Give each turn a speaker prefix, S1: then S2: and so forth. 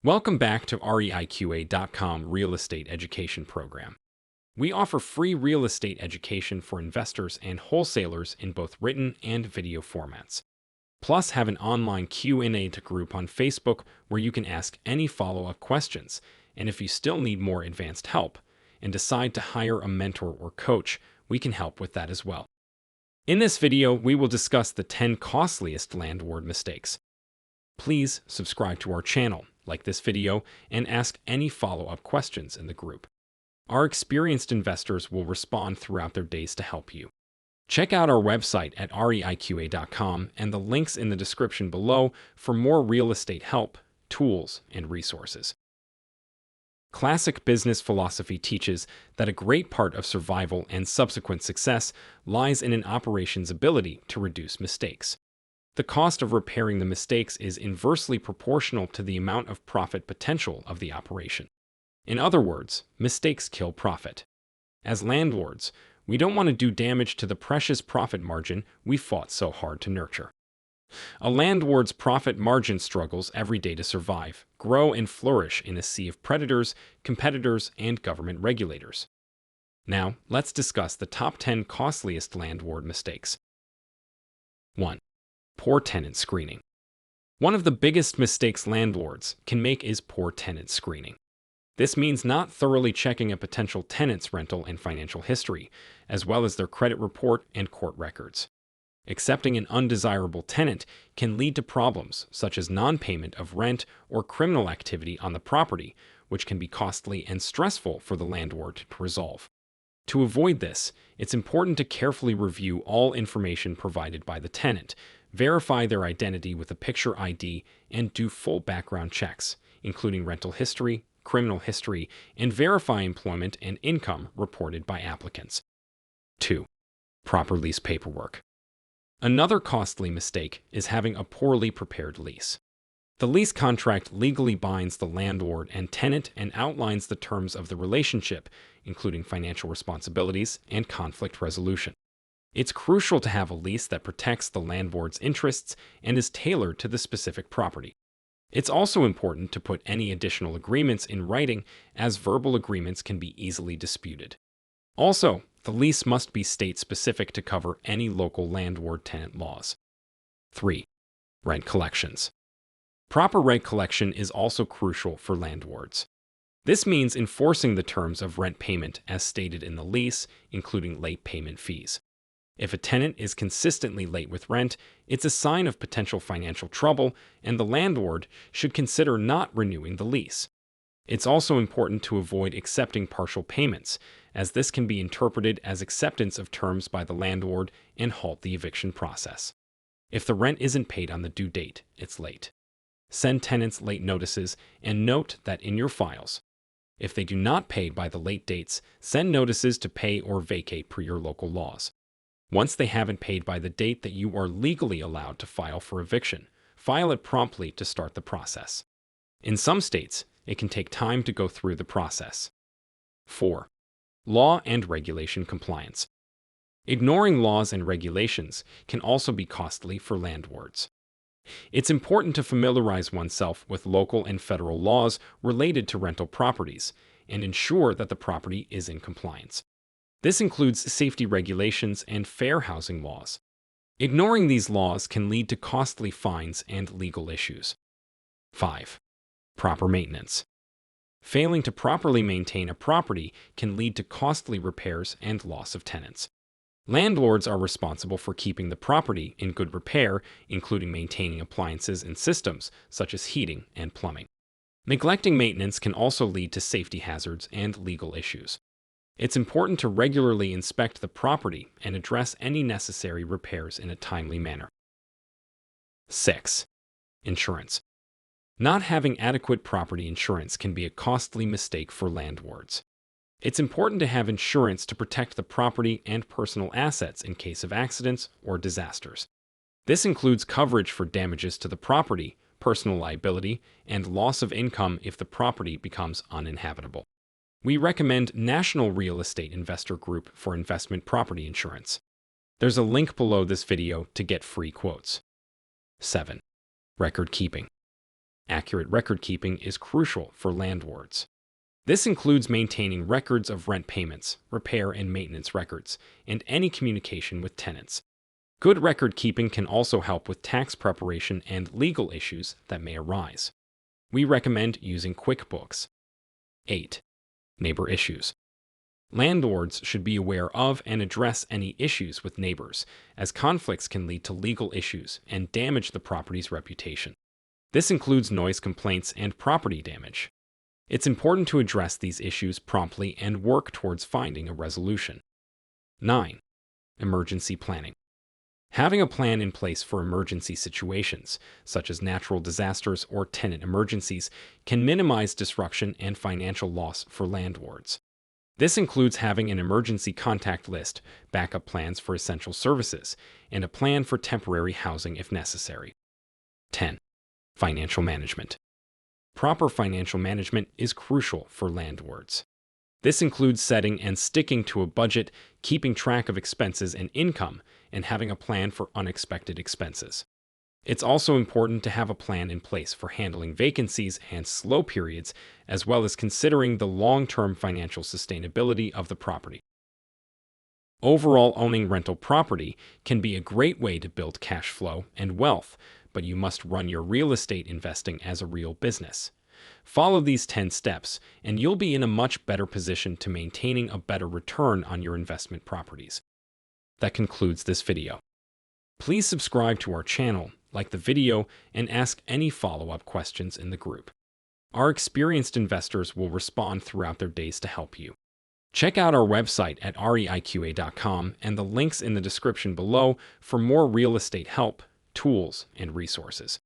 S1: Welcome back to REIQA.com Real Estate Education Program. We offer free real estate education for investors and wholesalers in both written and video formats. Plus, have an online Q&A group on Facebook where you can ask any follow-up questions. And if you still need more advanced help and decide to hire a mentor or coach, we can help with that as well. In this video, we will discuss the 10 costliest landlord mistakes. Please subscribe to our channel, like this video, and ask any follow-up questions in the group. Our experienced investors will respond throughout their days to help you. Check out our website at REIQA.com and the links in the description below for more real estate help, tools, and resources. Classic business philosophy teaches that a great part of survival and subsequent success lies in an operation's ability to reduce mistakes. The cost of repairing the mistakes is inversely proportional to the amount of profit potential of the operation. In other words, mistakes kill profit. As landlords, we don't want to do damage to the precious profit margin we fought so hard to nurture. A landlord's profit margin struggles every day to survive, grow, and flourish in a sea of predators, competitors, and government regulators. Now, let's discuss the top 10 costliest landlord mistakes. 1. Poor tenant screening. One of the biggest mistakes landlords can make is poor tenant screening. This means not thoroughly checking a potential tenant's rental and financial history, as well as their credit report and court records. Accepting an undesirable tenant can lead to problems such as non-payment of rent or criminal activity on the property, which can be costly and stressful for the landlord to resolve. To avoid this, it's important to carefully review all information provided by the tenant, verify their identity with a picture ID, and do full background checks, including rental history, criminal history, and verify employment and income reported by applicants. 2. Proper lease paperwork. Another costly mistake is having a poorly prepared lease. The lease contract legally binds the landlord and tenant and outlines the terms of the relationship, including financial responsibilities and conflict resolution. It's crucial to have a lease that protects the landlord's interests and is tailored to the specific property. It's also important to put any additional agreements in writing, as verbal agreements can be easily disputed. Also, the lease must be state-specific to cover any local landlord-tenant laws. 3. Rent collections. Proper rent collection is also crucial for landlords. This means enforcing the terms of rent payment as stated in the lease, including late payment fees. If a tenant is consistently late with rent, it's a sign of potential financial trouble, and the landlord should consider not renewing the lease. It's also important to avoid accepting partial payments, as this can be interpreted as acceptance of terms by the landlord and halt the eviction process. If the rent isn't paid on the due date, it's late. Send tenants late notices and note that in your files. If they do not pay by the late dates, send notices to pay or vacate per your local laws. Once they haven't paid by the date that you are legally allowed to file for eviction, file it promptly to start the process. In some states, it can take time to go through the process. 4. Law and regulation compliance. Ignoring laws and regulations can also be costly for landlords. It's important to familiarize oneself with local and federal laws related to rental properties and ensure that the property is in compliance. This includes safety regulations and fair housing laws. Ignoring these laws can lead to costly fines and legal issues. 5. Proper maintenance. Failing to properly maintain a property can lead to costly repairs and loss of tenants. Landlords are responsible for keeping the property in good repair, including maintaining appliances and systems such as heating and plumbing. Neglecting maintenance can also lead to safety hazards and legal issues. It's important to regularly inspect the property and address any necessary repairs in a timely manner. 6. Insurance. Not having adequate property insurance can be a costly mistake for landlords. It's important to have insurance to protect the property and personal assets in case of accidents or disasters. This includes coverage for damages to the property, personal liability, and loss of income if the property becomes uninhabitable. We recommend National Real Estate Investor Group for investment property insurance. There's a link below this video to get free quotes. 7. Record keeping. Accurate record keeping is crucial for landlords. This includes maintaining records of rent payments, repair and maintenance records, and any communication with tenants. Good record keeping can also help with tax preparation and legal issues that may arise. We recommend using QuickBooks. 8. Neighbor issues. Landlords should be aware of and address any issues with neighbors, as conflicts can lead to legal issues and damage the property's reputation. This includes noise complaints and property damage. It's important to address these issues promptly and work towards finding a resolution. 9. Emergency planning. Having a plan in place for emergency situations, such as natural disasters or tenant emergencies, can minimize disruption and financial loss for landlords. This includes having an emergency contact list, backup plans for essential services, and a plan for temporary housing if necessary. 10. Financial management. Proper financial management is crucial for landlords. This includes setting and sticking to a budget, keeping track of expenses and income, and having a plan for unexpected expenses. It's also important to have a plan in place for handling vacancies and slow periods, as well as considering the long-term financial sustainability of the property. Overall, owning rental property can be a great way to build cash flow and wealth, but you must run your real estate investing as a real business. Follow these 10 steps, and you'll be in a much better position to maintaining a better return on your investment properties. That concludes this video. Please subscribe to our channel, like the video, and ask any follow-up questions in the group. Our experienced investors will respond throughout their days to help you. Check out our website at REIQA.com and the links in the description below for more real estate help, tools, and resources.